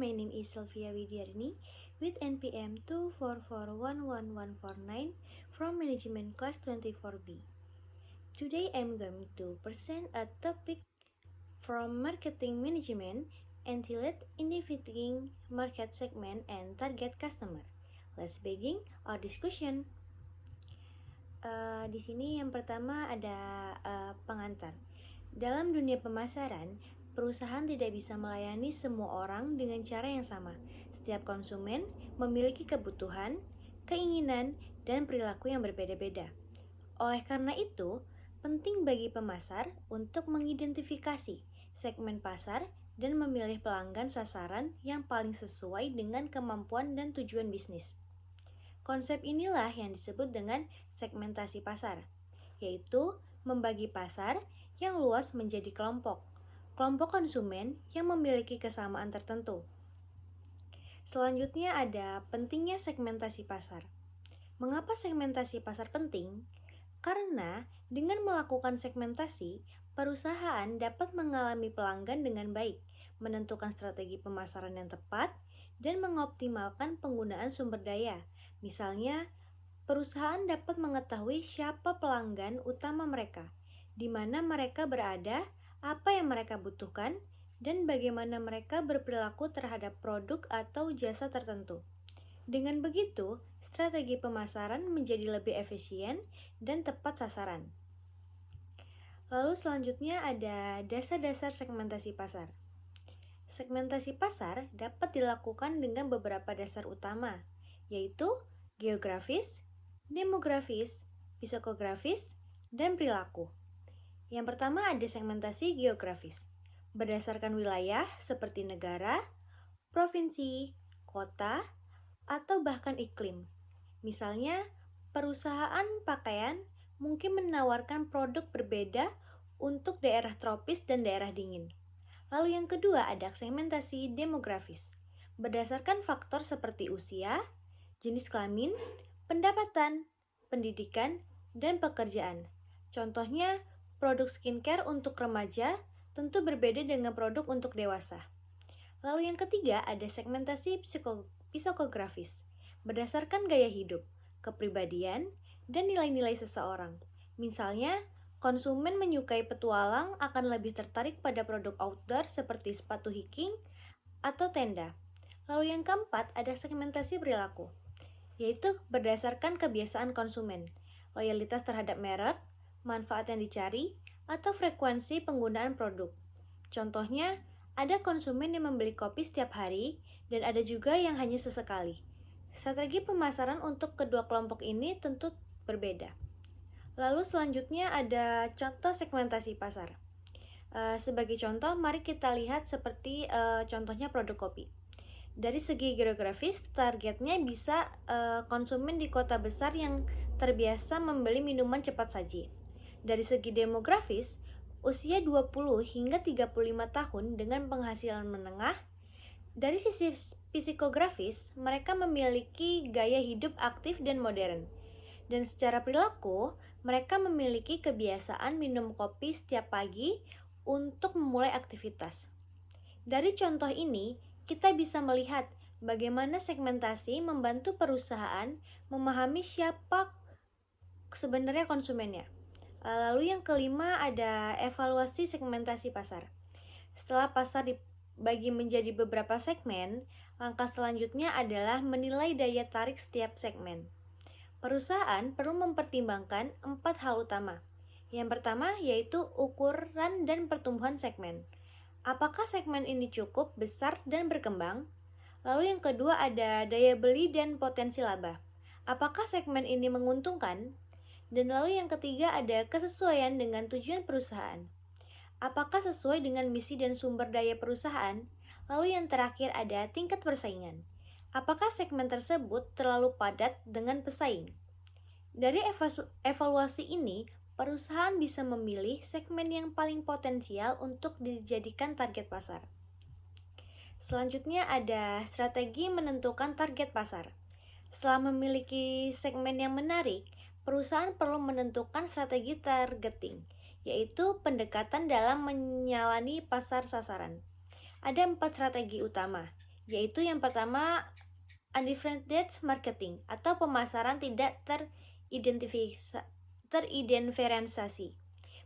my name is Sylvia Widiarni with NPM 2441149 from Management Class 24B. Today I'm going to present a topic from Marketing Management entitled Identifying Market Segment and Target Customer. Let's begin our discussion. Di sini yang pertama ada pengantar. Dalam dunia pemasaran, perusahaan tidak bisa melayani semua orang dengan cara yang sama. Setiap konsumen memiliki kebutuhan, keinginan, dan perilaku yang berbeda-beda. Oleh karena itu, penting bagi pemasar untuk mengidentifikasi segmen pasar dan memilih pelanggan sasaran yang paling sesuai dengan kemampuan dan tujuan bisnis. Konsep inilah yang disebut dengan segmentasi pasar, yaitu membagi pasar yang luas menjadi kelompok konsumen yang memiliki kesamaan tertentu. Selanjutnya ada pentingnya segmentasi pasar. Mengapa segmentasi pasar penting? Karena dengan melakukan segmentasi, perusahaan dapat mengalami pelanggan dengan baik, menentukan strategi pemasaran yang tepat, dan mengoptimalkan penggunaan sumber daya. Misalnya, perusahaan dapat mengetahui siapa pelanggan utama mereka, di mana mereka berada, apa yang mereka butuhkan, dan bagaimana mereka berperilaku terhadap produk atau jasa tertentu. Dengan begitu, strategi pemasaran menjadi lebih efisien dan tepat sasaran. Lalu selanjutnya ada dasar-dasar segmentasi pasar. Segmentasi pasar dapat dilakukan dengan beberapa dasar utama, yaitu geografis, demografis, psikografis, dan perilaku. Yang pertama ada segmentasi geografis. Berdasarkan wilayah seperti negara, provinsi, kota, atau bahkan iklim. Misalnya, perusahaan pakaian mungkin menawarkan produk berbeda untuk daerah tropis dan daerah dingin. Lalu yang kedua ada segmentasi demografis. Berdasarkan faktor seperti usia, jenis kelamin, pendapatan, pendidikan, dan pekerjaan. Contohnya, produk skincare untuk remaja tentu berbeda dengan produk untuk dewasa. Lalu yang ketiga ada segmentasi psikografis. Berdasarkan gaya hidup, kepribadian, dan nilai-nilai seseorang. Misalnya, konsumen menyukai petualang akan lebih tertarik pada produk outdoor seperti sepatu hiking atau tenda. Lalu yang keempat ada segmentasi perilaku, yaitu berdasarkan kebiasaan konsumen, loyalitas terhadap merek, manfaat yang dicari, atau frekuensi penggunaan produk. Contohnya, ada konsumen yang membeli kopi setiap hari dan ada juga yang hanya sesekali. Strategi pemasaran untuk kedua kelompok ini tentu berbeda. Lalu selanjutnya ada contoh segmentasi pasar. Sebagai contoh, mari kita lihat seperti contohnya produk kopi. Dari segi geografis, targetnya bisa konsumen di kota besar yang terbiasa membeli minuman cepat saji. Dari segi demografis, usia 20 hingga 35 tahun dengan penghasilan menengah. Dari sisi psikografis, mereka memiliki gaya hidup aktif dan modern. Dan secara perilaku, mereka memiliki kebiasaan minum kopi setiap pagi untuk memulai aktivitas. Dari contoh ini, kita bisa melihat bagaimana segmentasi membantu perusahaan memahami siapa sebenarnya konsumennya. Lalu yang kelima ada evaluasi segmentasi pasar. Setelah pasar dibagi menjadi beberapa segmen, langkah selanjutnya adalah menilai daya tarik setiap segmen. Perusahaan perlu mempertimbangkan 4 hal utama. Yang pertama yaitu ukuran dan pertumbuhan segmen. Apakah segmen ini cukup besar dan berkembang? Lalu yang kedua ada daya beli dan potensi laba. Apakah segmen ini menguntungkan? Dan lalu yang ketiga ada kesesuaian dengan tujuan perusahaan. Apakah sesuai dengan misi dan sumber daya perusahaan? Lalu yang terakhir ada tingkat persaingan. Apakah segmen tersebut terlalu padat dengan pesaing? Dari evaluasi ini, perusahaan bisa memilih segmen yang paling potensial untuk dijadikan target pasar. Selanjutnya ada strategi menentukan target pasar. Setelah memiliki segmen yang menarik, perusahaan perlu menentukan strategi targeting, yaitu pendekatan dalam menyalani pasar sasaran. Ada 4 strategi utama, yaitu yang pertama undifferentiated marketing atau pemasaran tidak teridentifikasi,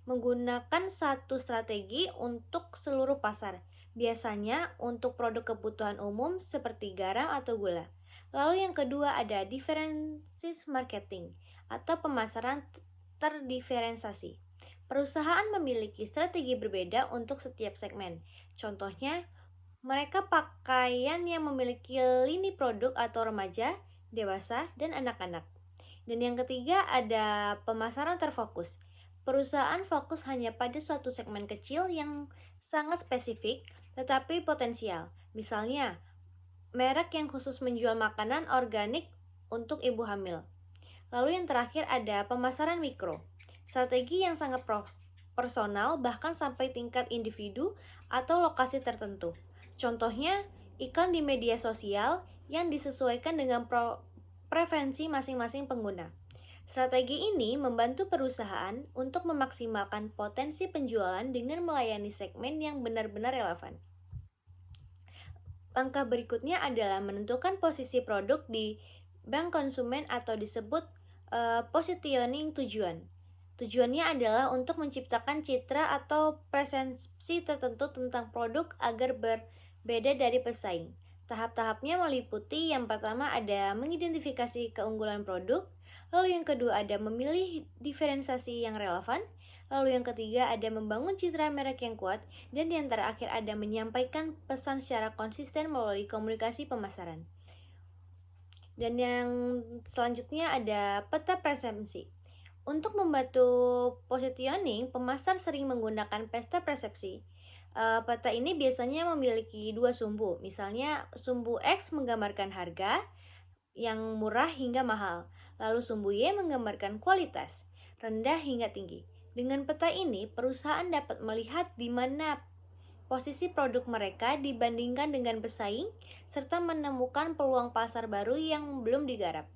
menggunakan satu strategi untuk seluruh pasar, biasanya untuk produk kebutuhan umum seperti garam atau gula. Lalu yang kedua ada differentiated marketing atau pemasaran terdiferensiasi. Perusahaan memiliki strategi berbeda untuk setiap segmen. Contohnya, mereka pakaian yang memiliki lini produk atau remaja, dewasa, dan anak-anak. Dan yang ketiga ada pemasaran terfokus. Perusahaan fokus hanya pada suatu segmen kecil yang sangat spesifik tetapi potensial. Misalnya, merek yang khusus menjual makanan organik untuk ibu hamil. Lalu yang terakhir ada pemasaran mikro. Strategi yang sangat personal bahkan sampai tingkat individu atau lokasi tertentu. Contohnya, iklan di media sosial yang disesuaikan dengan preferensi masing-masing pengguna. Strategi ini membantu perusahaan untuk memaksimalkan potensi penjualan dengan melayani segmen yang benar-benar relevan. Langkah berikutnya adalah menentukan posisi produk di bank konsumen atau disebut positioning tujuan. Tujuannya adalah untuk menciptakan citra atau persepsi tertentu tentang produk agar berbeda dari pesaing. Tahap-tahapnya meliputi yang pertama ada mengidentifikasi keunggulan produk, lalu yang kedua ada memilih diferensiasi yang relevan, lalu yang ketiga ada membangun citra merek yang kuat, dan yang terakhir ada menyampaikan pesan secara konsisten melalui komunikasi pemasaran. Dan yang selanjutnya ada peta persepsi. Untuk membantu positioning, pemasar sering menggunakan peta persepsi. Peta ini biasanya memiliki dua sumbu. Misalnya, sumbu X menggambarkan harga yang murah hingga mahal. Lalu sumbu Y menggambarkan kualitas, rendah hingga tinggi. Dengan peta ini, perusahaan dapat melihat di mana posisi produk mereka dibandingkan dengan pesaing, serta menemukan peluang pasar baru yang belum digarap.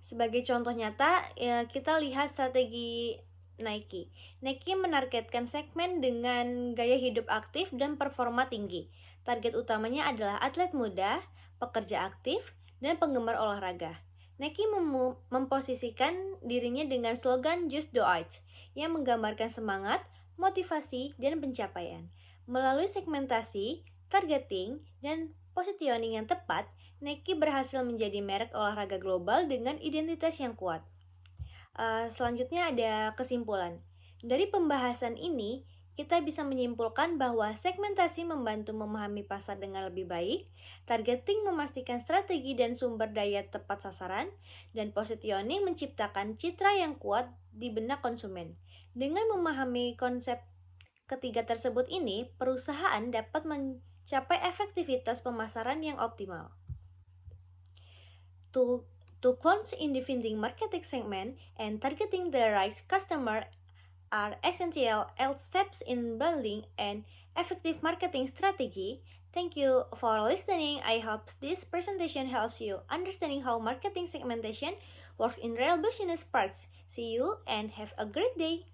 Sebagai contoh nyata, kita lihat strategi Nike. Nike menargetkan segmen dengan gaya hidup aktif dan performa tinggi. Target utamanya adalah atlet muda, pekerja aktif, dan penggemar olahraga. Nike memposisikan dirinya dengan slogan Just Do It, yang menggambarkan semangat, motivasi, dan pencapaian. Melalui segmentasi, targeting, dan positioning yang tepat, Nike berhasil menjadi merek olahraga global dengan identitas yang kuat. Selanjutnya ada kesimpulan. Dari pembahasan ini, kita bisa menyimpulkan bahwa segmentasi membantu memahami pasar dengan lebih baik, targeting memastikan strategi dan sumber daya tepat sasaran, dan positioning menciptakan citra yang kuat di benak konsumen. Dengan memahami konsep ketiga tersebut ini, perusahaan dapat mencapai efektivitas pemasaran yang optimal. To close in defining marketing segment and targeting the right customer are essential steps in building an effective marketing strategy. Thank you for listening. I hope this presentation helps you understanding how marketing segmentation works in real business parts. See you and have a great day.